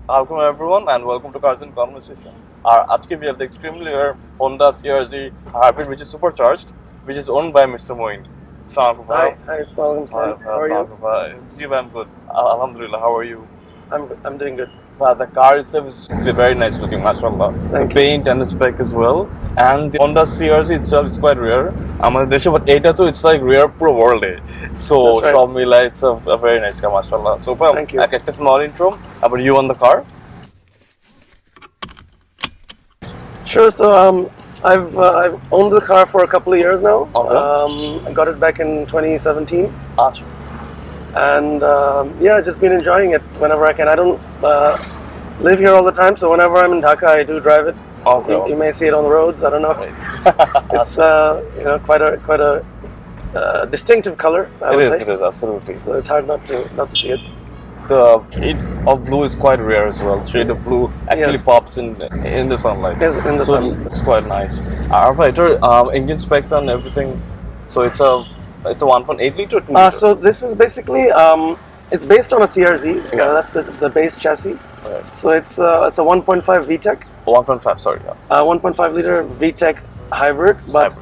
Welcome everyone and welcome to Cars and Conversation. Today we have the extremely rare Honda CRZ hybrid which is supercharged, which is owned by Mr. Moin. Salam. Hi, Salam. How are you? I'm good. Alhamdulillah, how are you? I'm doing good. The car itself is very nice looking, mashallah. Thank the paint and the spec as well. And the Honda CRZ itself is quite rare. But it's like rare pro world. So, That's right. it's a very nice car, mashallah. So, Thank you. I get a small intro about you on the car. Sure. So I've owned the car for a couple of years now. Okay. I got it back in 2017, Achha. and just been enjoying it whenever I can. I don't live here all the time, so whenever I'm in Dhaka, I do drive it. Okay. You may see it on the roads. I don't know. Right. It's quite a distinctive color. I would say. It is absolutely. So it's hard not to see it. The shade of blue is quite rare as well. Shade of blue actually Yes. pops in the sunlight. Yes, in the so sun. It's quite nice. Engine specs and everything. So it's a 1.8 liter. 2 liter? So this is basically it's based on a CRZ. Yeah. That's the base chassis. Right. So it's a 1.5 VTEC, 1.5. Sorry. Yeah. 1.5 liter VTEC hybrid. But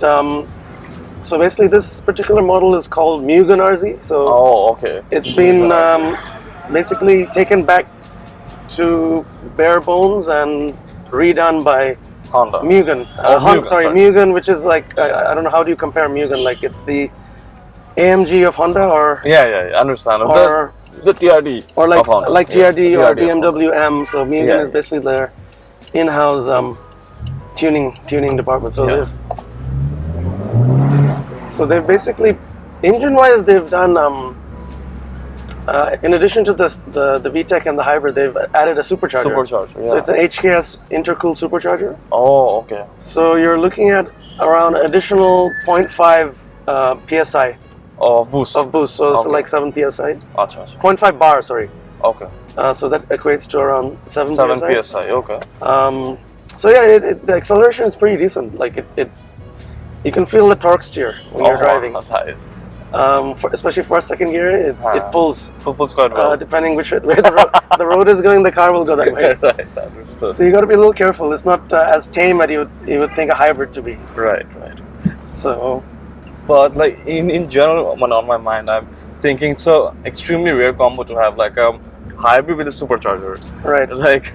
so basically, this particular model is called Mugen RZ. So Oh, okay. it's been basically taken back to bare bones and redone by Honda. Mugen. Mugen, sorry. Mugen, which is like I don't know, how do you compare Mugen? Like it's the AMG of Honda, or Yeah. Understand. Or- the TRD. or of Honda. like TRD or TRD of Honda. BMW M. So Mugen Yeah. is basically their in-house tuning department. So Yeah. they've basically, engine-wise, they've done in addition to the VTEC and the hybrid, they've added a supercharger. Supercharger, yeah. So it's an HKS intercooled supercharger. Oh, okay. So you're looking at around additional 0.5 psi Of boost. So it's Okay. like 7 psi. Achha. 0.5 bar, sorry. Okay. So that equates to around 7 7 psi. psi. Okay. So yeah, the acceleration is pretty decent. Like you can feel the torque steer when you're driving. Nice. Especially for second gear, it pulls. Pulls quite well. Depending where the road is going, the car will go that way. Right. Understood. So you got to be a little careful. It's not as tame as you would think a hybrid to be. Right. So But like in general, on my mind, I'm thinking it's a extremely rare combo to have, like a hybrid with a supercharger. right. Like,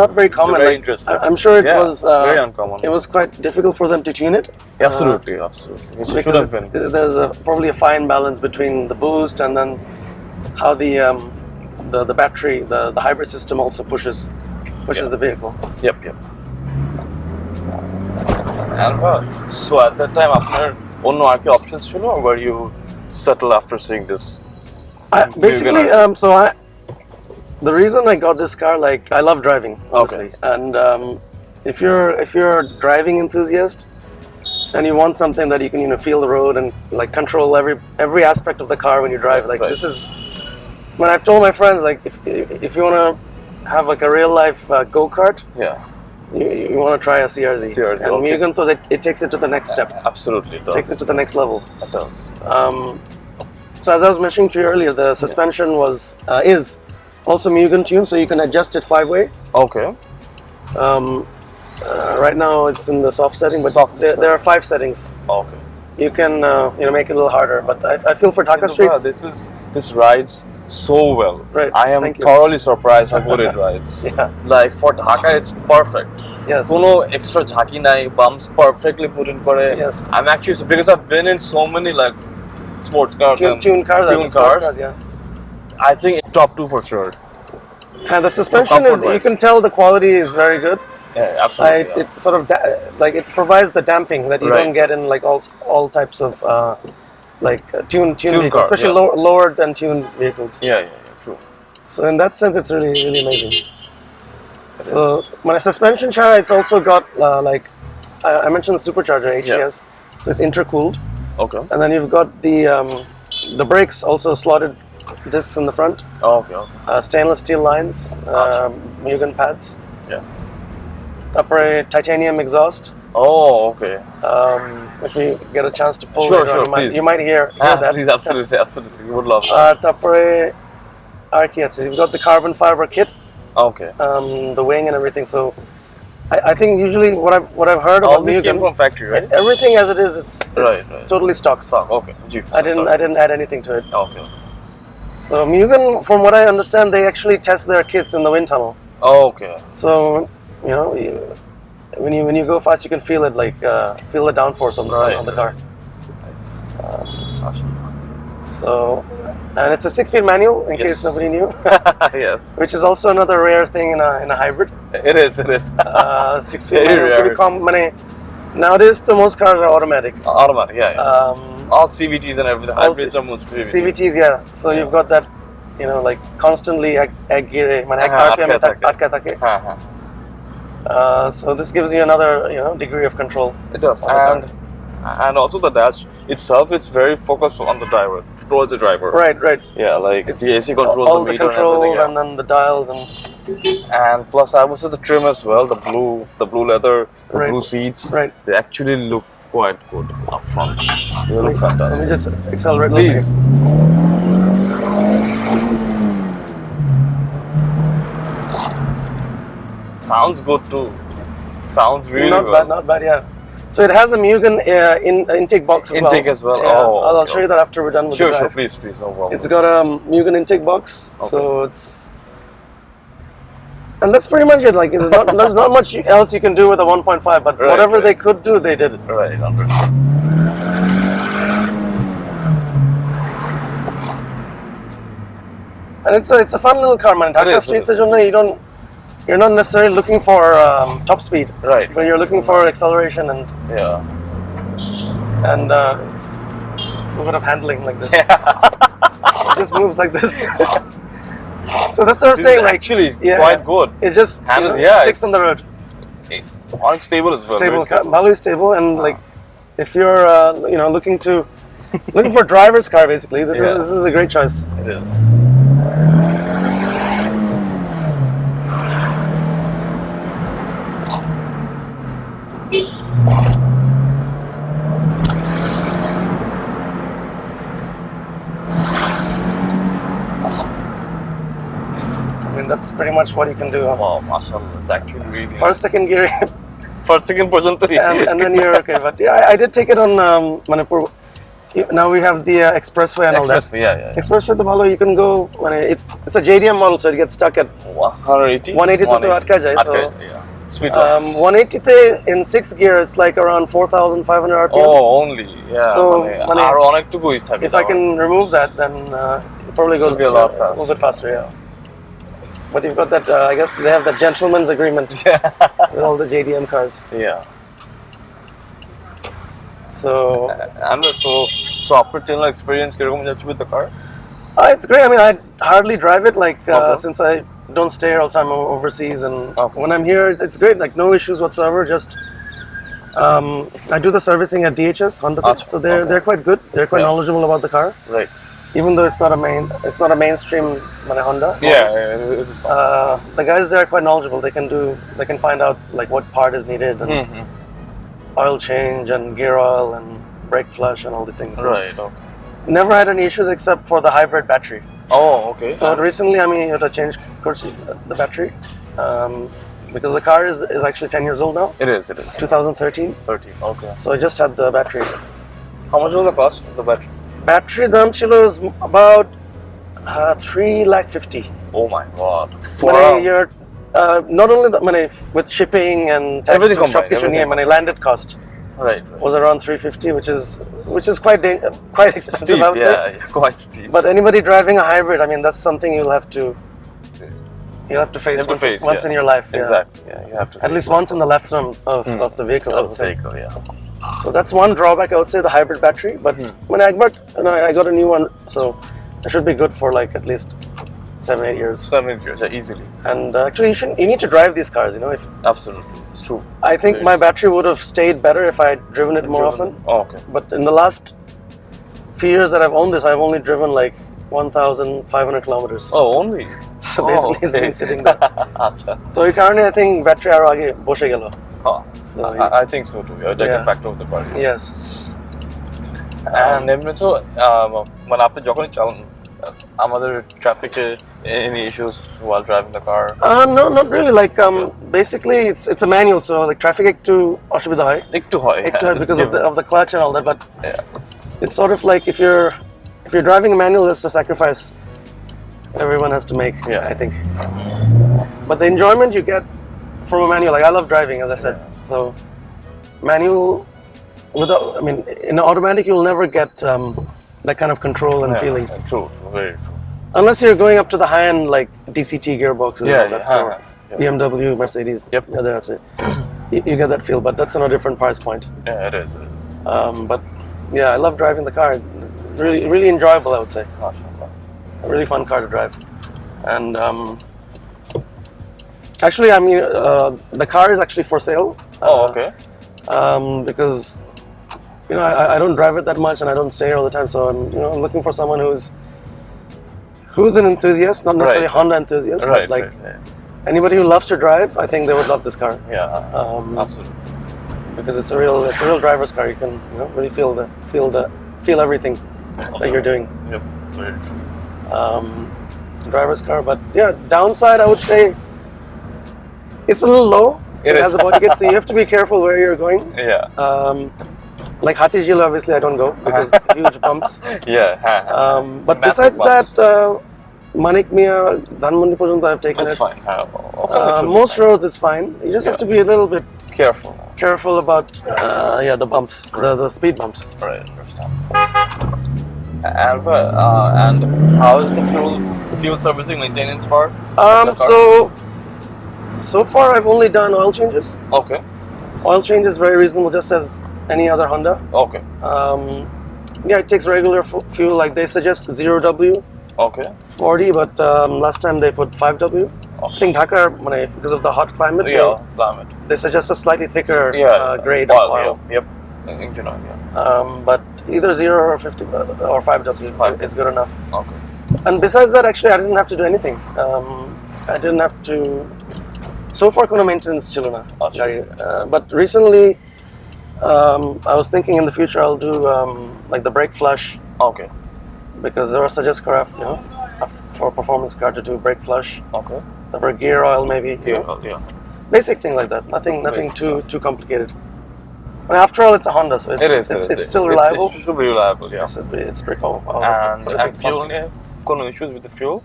Not very common. Very Like, interesting. I'm sure it Yeah, was very uncommon. It was quite difficult for them to tune it. Absolutely. It should Because have been. there's probably a fine balance between the boost and then how the battery, the hybrid system also pushes the vehicle. Yep. And so at that time, after only options, or were you settled after seeing this? Basically, the reason I got this car, like, I love driving, honestly, and if you're a driving enthusiast and you want something that you can feel the road and like control every aspect of the car when you drive, like this is when I've told my friends, like, if you want to have like a real life go-kart, Yeah. you want to try a CRZ. CRZ, And okay. Mugen, it takes it to the next step, Absolutely. It does. takes it to the next level. It does. So as I was mentioning to you earlier, the suspension is also Mugen tuned, so you can adjust it 5-way. Okay. Right now it's in the soft setting, but there are 5 settings. Okay. You can make it a little harder, but I feel for Dhaka streets. This rides so well. Right, I am thank you. thoroughly surprised how good it rides. Yeah. Like for Dhaka, it's perfect. Yes. No extra jhaki nai, bumps perfectly put in kore. Yes. I'm actually, because I've been in so many like sports cars and Tuned cars. tuned cars. Yeah. I think top 2 for sure. And the suspension is, you Comfort-wise. can tell the quality is very good. Yeah, absolutely. It sort of it provides the damping that you Right. don't get in like all types of tuned vehicles, cars, especially yeah. lowered and tuned vehicles. Yeah, true. So in that sense, it's really amazing. So my suspension chara, it's also got I mentioned the supercharger HCS, so it's intercooled, Okay. and then you've got the brakes also slotted discs in the front, Okay. stainless steel lines, Mugen pads, Yeah. upper titanium exhaust. Oh, okay. If you get a chance to pull Sure, later on, please. you might hear that. Please, absolutely. We would love that. Tapore আর কি আছে? You've got the carbon fiber kit, Okay. the wing and everything. So I think usually what I've heard All about these came Mugen, from factory, right? everything as it is, it's Right. totally stock. Stock. Okay. Gee, I didn't add anything to it. Okay. So Mugen, from what I understand, they actually test their kits in the wind tunnel. Okay. So you know, when you go fast, you can feel it, like feel the downforce on the car. Nice. Uh, So, and it's a 6-speed manual, in case nobody knew, Yes. which is also another rare thing in a hybrid. It is. 6-speed Very manual. rare. Nowadays, the most cars are automatic. Automatic. Yeah. All CVTs and everything. Hybrids are most CVTs. CVTs, yeah. So you've got that, you know, like constantly RPM atka thake. So this gives you another, you know, degree of control. It does. And also the dash itself, it's very focused on the driver, towards the driver. Right. Yeah, like It's the AC controls, all the the meter controls and everything. and then the dials and And plus, I would say the trim as well, the blue leather, the Right. blue seats. Right. They actually look quite good up front. They look Let fantastic. me just accelerate. a little Please. Sounds good too. Sounds really Not well. bad, yeah. So it has a Mugen intake box as well. Intake as well. Yeah, Oh, I'll okay. show you that after we're done with Sure, the drive. please, no problem. It's got a Mugen intake box, so it's, and that's pretty much it. Like there's not much else you can do with a 1.5, but Right, whatever right. they could do, they did it. Right, understood. And it's a fun little car, man. Dhaka is, streets, it is. you're not necessarily looking for top speed, Right. but you're looking for acceleration and Yeah. a bit of handling like this. It just moves like this. So that's what I'm This saying. is Like actually yeah, quite good. It just Handles, yeah, sticks on the road. On stable as well. Stable, very stable. Balu is stable, and like if you're you know looking for a driver's car, basically, this is a great choice. It is. I mean, that's pretty much what you can do. Wow, mashallah, it's actually really First, second gear, first second পর্যন্ত and then you're okay. But yeah, I did take it on Manipur. Now we have the expressway and all that. Expressway, yeah. Expressway to Bhalo, you can go. It's a JDM model, so it gets stuck at 180? 180 to atka jai, so yeah. Speed 180 te in 6th gear, it's like around 4,500 RPM. Oh, only. Yeah. So, মানে আরো অনেকটুকুই থাকে। If I can remove that, then it probably goes It'll be a lot faster. A little bit faster, yeah. But you've got that, I guess they have that gentleman's agreement with all the JDM cars. Yeah. So And so আপনার general experience কিরকম যাচ্ছে with the car? it's great. I mean, I hardly drive it, like Okay. since I don't stay all the time overseas, and Okay. when I'm here, it's great. Like no issues whatsoever. Just I do the servicing at DHS Honda, Achha, so they're quite good. They're quite Yeah. knowledgeable about the car, Right. even though it's not a mainstream Honda. Yeah, it is. The guys there are quite knowledgeable. They can find out like what part is needed and oil change and gear oil and brake flush and all the things. So Right, okay. never had any issues except for the hybrid battery. Oh, okay. So recently, I mean, you had to change, of course, the battery because the car is actually 10 years old now. It is. 2013. 30, okay. So I just had the battery. How much was the cost of the battery? Battery dam chilo is about 350,000. Oh my god. You're not only the money with shipping and tax Everything to combined, everything money landed cost Right. was around 350, which is quite expensive, Steep, I would say. yeah, quite steep. But anybody driving a hybrid, I mean, that's something you'll have to face, once yeah. in your life. Yeah. Exactly. Yeah, you have to. At least once in the lifetime of the vehicle, I of would the say. vehicle, yeah. So that's one drawback, I would say, the hybrid battery. But when I got a new one, so it should be good for like at least 7-8 years. 7 years, yeah, easily. And actually, you need to drive these cars. You know, if Absolutely, it's true. I think my battery would have stayed better if I had driven it more often. Oh, okay. But in the last few years that I've owned this, I've only driven like 1,500 kilometers. Oh, only. So basically, it's been sitting there. আচ্ছা। So এই কারণে I think battery আরো আগে বসে গেল. So, I think so too. Yeah, that Yeah. factor of the car. Yes. And এমনি তো মানে আপনি যখনই চালান আমাদের traffic any issues while driving the car? No, not really. Like basically, it's a manual, so like traffic একটু অসুবিধা হয়. একটু হয়, Because of the clutch and all that. But yeah. it's sort of like if you're driving a manual, it's a sacrifice everyone has to make. Yeah. I think. But the enjoyment you get from a manual, like I love driving, as I said. So manual, I mean, in automatic, you'll never get that kind of control and feeling. True, very true. Unless you're going up to the high-end, like DCT gearboxes and all that for BMW, Mercedes. Yep. Yeah, that's it. You get that feel, but that's on a different price point. Yeah, it is. But yeah, I love driving the car. Really, really enjoyable, I would say. A really fun car to drive. And actually, I mean, the car is actually for sale. Okay. Because you know, I don't drive it that much and I don't stay here all the time, so I'm looking for someone who's an enthusiast, not necessarily Honda enthusiast, but like anybody who loves to drive. I think they would love this car. Yeah, absolutely. Because it's a real driver's car. You can really feel everything that you're doing. Yep, very true. Driver's car, but yeah, downside I would say it's a little low. It has a body kit, so you have to be careful where you're going. Yeah. Like Hatijil, obviously I don't go because huge bumps. Yeah. But Massive besides bumps. that, Manik Mia, Dhanmondi Porjont, I've taken It's it. fine. Most roads it's fine. You just have to be a little bit careful about the bumps, the speed bumps. Right, understand. And how is the fuel servicing maintenance part? So far I've only done oil changes. Okay. Oil change is very reasonable, just as any other Honda. Okay. Yeah, it takes regular fuel. Like they suggest 0W. Okay. 40, but last time they put 5W. I think Dhaka, because of the hot climate, they suggest a slightly thicker grade of oil. Yep. Engine oil, but either 0 or 50 or 5W is good enough. Okay. And besides that, actually, I didn't have to do anything. I didn't have to. So far, কোনো maintenance ছিল না. But recently, I was thinking in the future I'll do like the brake flush. Okay. Because there are suggest car, for a performance car to do brake flush. Okay. The gear oil maybe. Yeah. Basic thing like that. Nothing too complicated. But after all, it's a Honda, so it's still reliable. It should be reliable, yeah. It's pretty cool. And fuel, no issues with the fuel?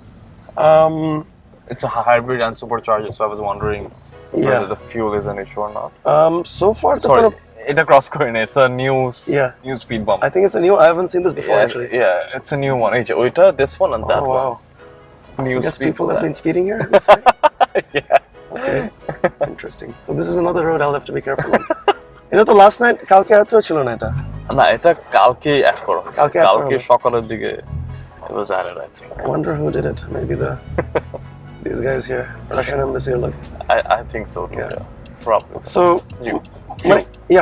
It's a hybrid and supercharged, so I was wondering whether the fuel is an issue or not. So far, it's a new speed bump. I think it's a new. I haven't seen this before actually. Yeah, it's a new one. This one and that one. Wow. New Yes, speed people have been speeding here. Yeah. Okay. Interesting. So this is another road I'll have to be careful on. তো last night কালকে রাতেও ছিল না এটা? না, এটা কালকে add করা হয়েছে। কালকে সকালের দিকে it was added, I think. I wonder who did it. Maybe these guys here, Russian embassy. Look. I think so too. Yeah. Probably. So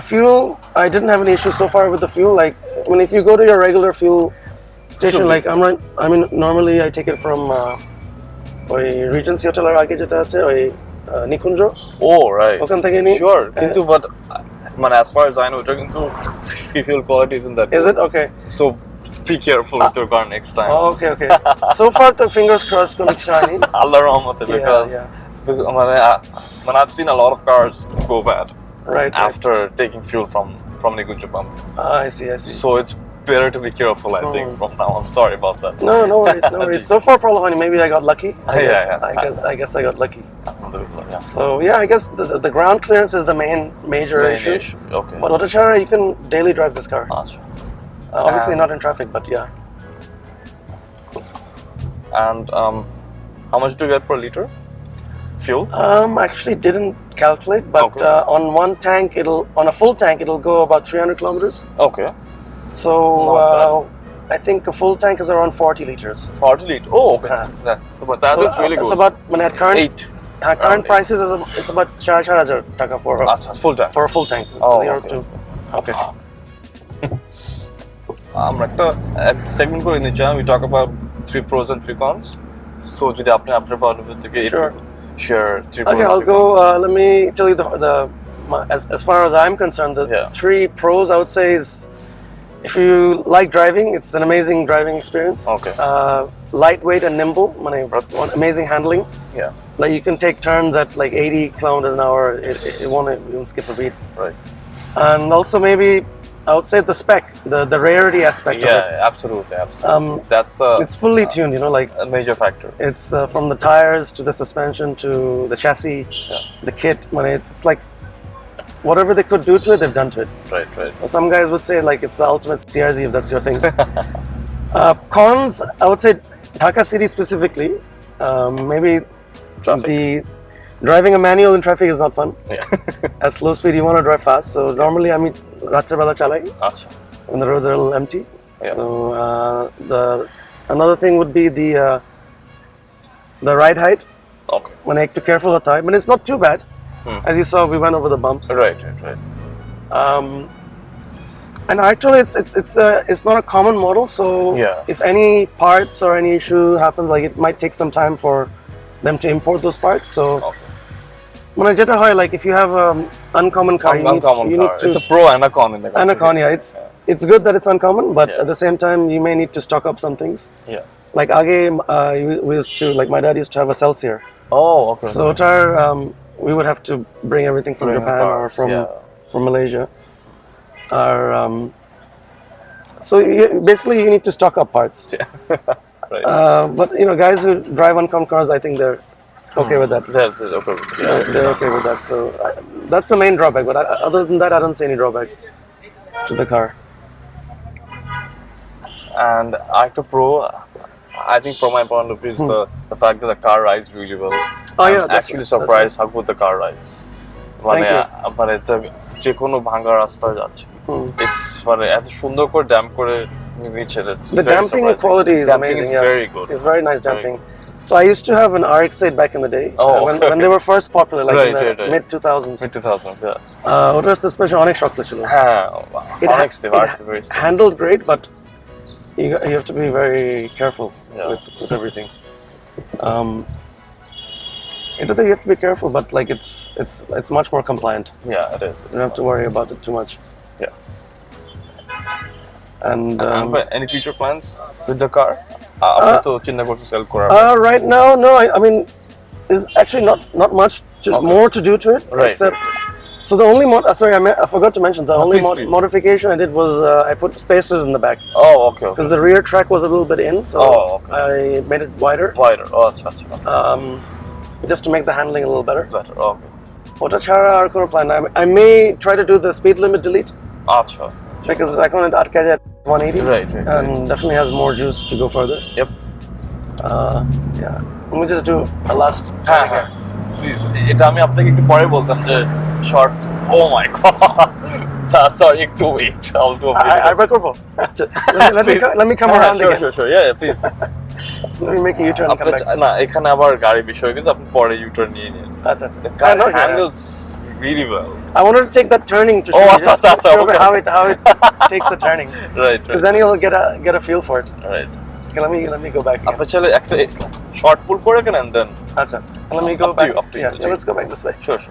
fuel. I didn't have any issue so far with the fuel. Like when if you go to your regular fuel station, like I mean normally I take it from Regency Hotel or আগে যেটা আছে নিকুঞ্জ. Oh right. ওখান থেকে নি. Sure. কিন্তু but as far as I know, fuel quality isn't that good. Is it? Okay. So be careful with your car next time. Oh, okay. So far, the fingers crossed gonna try. Allah rahmat, because I've seen a lot of cars go bad after taking fuel from Nikunja pump. I see. So it's better to be careful, I think, from now on. Sorry about that. No worries. So far, probably maybe I got lucky. I guess I got lucky. Yeah. So I guess the ground clearance is the major issue. Okay. But Otachara, you can daily drive this car. Sure. Obviously not in traffic, but yeah. And how much do you get per liter fuel? Actually didn't calculate, but on one tank on a full tank it'll go about 300 kilometers. Okay. So I think a full tank is around 40 liters. 40 liters. Oh, okay. That's really good. It's about at current 8. Current prices it's about 4,000 taka for full tank. For a full tank. Oh, 0 to. Okay. আমরা একটা segment করে নিচ্ছি, we talk about 3 pros and 3 cons. So যদি আপনি আপনার point of view থেকে share 3 pros. Okay, I'll go. Let me tell you as far as I'm concerned, the 3 pros I would say is if you like driving, it's an amazing driving experience. Okay. Lightweight and nimble, amazing handling. Yeah. Like you can take turns at like 80 kilometers an hour. It won't even skip a beat. Right. And also maybe I would say the spec, the rarity aspect of it. Yeah, absolutely. That's it's fully tuned, you know, like a major factor. it's from the tires to the suspension to the chassis, the kit. It's like whatever they could do to it, they've done to it. Right. Some guys would say like it's the ultimate CRZ if that's your thing. Cons, I would say Dhaka City specifically, maybe Traffic. the driving a manual in traffic is not fun. Yeah. At slow speed, you want to drive fast. So normally, I mean, ratra bela chalai Acha. when the roads are a little empty. Yeah. So another thing would be the ride height. Okay. When I too careful at time, but it's not too bad. As you saw, we went over the bumps. Right. And actually, it's not a common model. So if any parts or any issue happens, like it might take some time for them to import those parts. So when I get a high, like if you have uncommon car, you need to. It's a pro and a con in the country. And a con, yeah. It's good that it's uncommon, but at the same time, you may need to stock up some things. Yeah. Like we used to, like my dad used to have a Celsior. Oh, okay. So we would have to bring everything from Japan or from Malaysia. So basically, you need to stock up parts. Yeah. Right. But you know, guys who drive uncommon cars, I think they're okay with that. That's okay. Yeah, they're okay with that. So that's the main drawback. But other than that, I don't see any drawback to the car. And Actor Pro, I think from my point of view, is the fact that the car rides really well. Oh yeah, I'm actually surprised how good the car rides. Thank you. মানে যে কোনো ভাঙা রাস্তায় যাচ্ছে, it's মানে এত সুন্দর করে ড্যাম্প করে নিচ্ছে। The damping quality is amazing. Is very good. It's very nice damping. So I used to have an RX-8 back in the day. When they were first popular, like in the mid 2000s. Mid 2000s, yeah. What was the special অনেক শক্ত ছিল? It handled great, but you have to be very careful with everything. You have to be careful, but like it's much more compliant. Yeah, it is. You don't have to worry about it too much. Yeah. And any future plans with the car? Right now, no. I mean, there's actually not much more to do to it, except. So the only I forgot to mention the only modification I did was I put spacers in the back. Oh, okay. Because the rear track was a little bit in, so I made it wider. Oh, acha. Just to make the handling a little better. Okay. Ota chhara ar kono plan. I may try to do the speed limit delete. Acha. Because I can't atka at 180. Right. And definitely has more juice to go further. Yep. Yeah. Let me just do a last. Please, এটা আমি আপনাকে একটু পরে বলতাম যে short ও মাই god sorry একটু wait I'll do a I করবো let me come around again. Sure. Yeah, please. Let me make a U-turn. না এখানে আবার গাড়ি বিষয় কিছু আপনি পরে U-turn নিয়ে নিন আচ্ছা the car handles really well. I wanted to take that turning to show you how it takes the turning. Right. Because then you'll get a feel for it. Right. Okay, let me go back. আপনি চলে একটা short পুল করে কেন and then আচ্ছা let me go back. Up to you. Yeah, let's go back this way. Sure.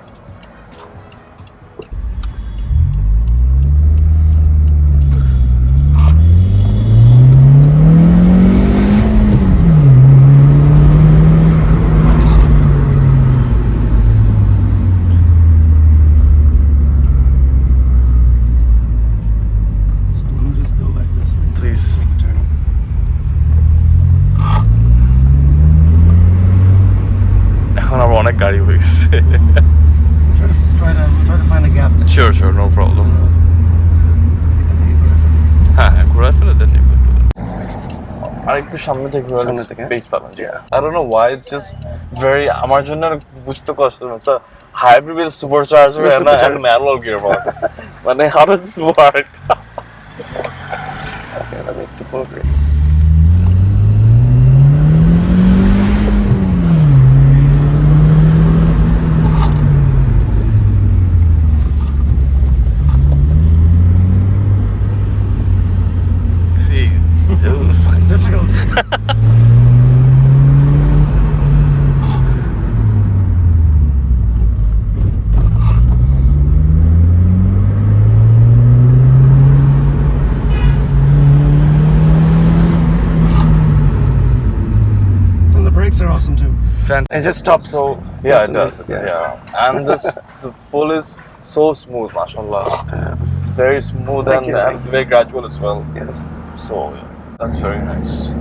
গাড়ি হয়ে গেছে try to find a gap. Sure, no problem. হ্যাঁ ঘোরা ফেলে দেখি আর একটু সামনে থেকে স্পেস পাবেন I don't know why it's just very আমার জন্য বুঝতে কষ্ট হচ্ছে hybrid with supercharged and manual gearbox মানে how does this work? Okay, let me pull it. Difficult. awesome too. Fantastic. It just stops. So yeah, it instantly. does. Yeah. And the pull is so smooth, mashallah. Very smooth Thank you. and very gradual as well. Yes. So yeah, that's very nice.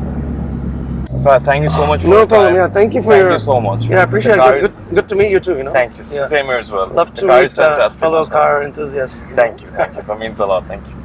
But thank you so much for No your problem. time. Yeah, thank you for Thank you so much. Yeah, I appreciate The car it. is- Good to meet you too. You know. Thank you. Yeah. Same here as well. Love The to car meet is fantastic, fellow mashallah. car enthusiasts. Thank you. That means a lot. Thank you.